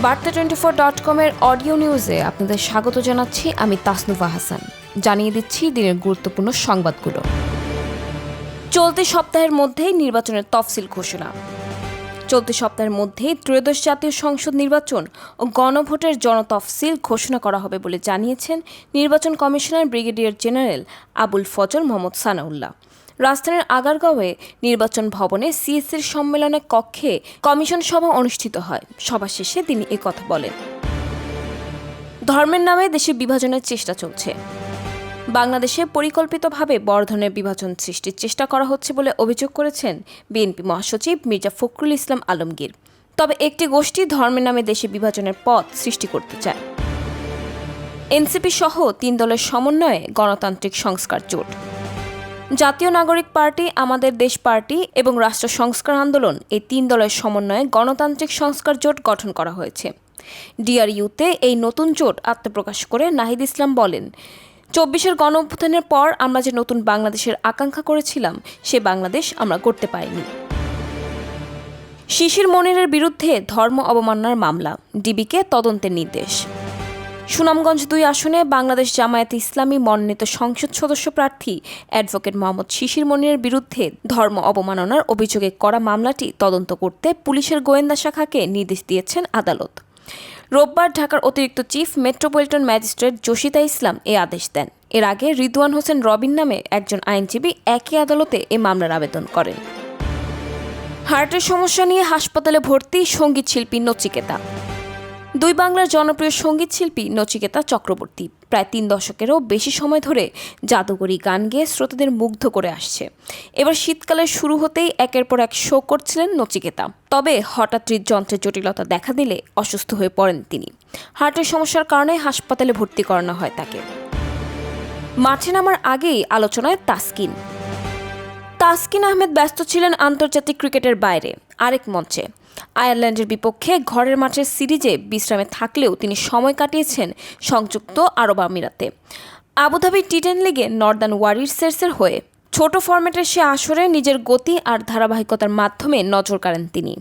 বার্তা24.com-এর audio নিউজে আপনাদের স্বাগত জানাচ্ছি আমি তাসনুভা হাসান। জানিয়ে দিচ্ছি দিনের গুরুত্বপূর্ণ সংবাদগুলো। চলতি সপ্তাহের মধ্যেই নির্বাচনের তফসিল ঘোষণা। চলতি সপ্তাহের মধ্যেই ত্রয়োদশ জাতীয় সংসদ নির্বাচন ও গণভোটের জনতফসিল ঘোষণা করা হবে বলে জানিয়েছেন নির্বাচন commissioner brigadier general Abul Fazal Mohammad Sanaullah. রাজধানীর আগারগাঁওয়ে নির্বাচন ভবনে সিএসির সম্মেলনের কক্ষে কমিশন সভা অনুষ্ঠিত হয়। সভা শেষে তিনি একথা বলেন। ধর্মের নামে দেশে বিভাজনের চেষ্টা চলছে। বাংলাদেশে পরিকল্পিতভাবে বড় ধরনের বিভাজন সৃষ্টির চেষ্টা করা হচ্ছে বলে অভিযোগ করেছেন বিএনপি মহাসচিব মির্জা ফখরুল ইসলাম আলমগীর। তবে একটি গোষ্ঠী ধর্মের নামে দেশে বিভাজনের পথ সৃষ্টি করতে চায়। এনসিপি সহ 3 দলের সমন্বয়ে গণতান্ত্রিক সংস্কার জোট, জাতীয় নাগরিক পার্টি, আমাদের দেশ পার্টি এবং রাষ্ট্র সংস্কার আন্দোলন, এই 3 দলের সমন্বয়ে গণতান্ত্রিক সংস্কার জোট গঠন করা হয়েছে। ডিআরইউতে এই নতুন জোট আত্মপ্রকাশ করে নাহিদ ইসলাম বলেন, 24-এর গণঅভ্যুত্থানের পর আমরা যে নতুন বাংলাদেশের আকাঙ্ক্ষা করেছিলাম সে বাংলাদেশ আমরা করতে পারিনি। শিশির মনিরের বিরুদ্ধে ধর্ম অবমাননার মামলা, ডিবিকে তদন্তের নির্দেশ। সুনামগঞ্জ 2 আসনে বাংলাদেশ জামায়াতে ইসলামী মনোনীত সংসদ সদস্য প্রার্থী অ্যাডভোকেট মোহাম্মদ শিশির মনিরের বিরুদ্ধে ধর্ম অবমাননার অভিযোগে করা মামলাটি তদন্ত করতে পুলিশের গোয়েন্দা শাখাকে নির্দেশ দিয়েছেন আদালত। রোববার ঢাকার অতিরিক্ত চিফ মেট্রোপলিটন ম্যাজিস্ট্রেট জসিতা ইসলাম এ আদেশ দেন। এর আগে রিদওয়ান হোসেন রবিন নামে একজন আইনজীবী একই আদালতে এ মামলার আবেদন করেন। হার্টের সমস্যা নিয়ে হাসপাতালে ভর্তি সঙ্গীত শিল্পী নচিকেতা। 2 বাংলার জনপ্রিয় সঙ্গীত শিল্পী নচিকেতা চক্রবর্তী প্রায় 3 দশকেরও বেশি সময় ধরে জাদুকরী গান গেয়ে শ্রোতাদের মুগ্ধ করে আসছে। এবার শীতকালের শুরু হতেই একের পর এক শো করছিলেন নচিকেতা। তবে হঠাৎ হৃদযন্ত্রের জটিলতা দেখা দিলে অসুস্থ হয়ে পড়েন তিনি। হার্টের সমস্যার কারণে হাসপাতালে ভর্তি করানো হয় তাকে। মাঠে নামার আগেই আলোচনায় তাসকিন আহমেদ ব্যস্ত ছিলেন আন্তর্জাতিক ক্রিকেটের বাইরে আরেক মঞ্চে। আয়ারল্যান্ডের বিপক্ষে ঘরের মাঠের সিরিজে বিশ্রামে থাকলেও তিনি সময় কাটিয়েছেন সংযুক্ত আরব আমিরাতে আবুধাবি টি10 লিগে নর্দার্ন ওয়ারিয়র্সের হয়ে। ছোট ফরম্যাটের সে আসরে নিজের গতি আর ধারাবাহিকতার মাধ্যমে নজর কাড়েন তিনি।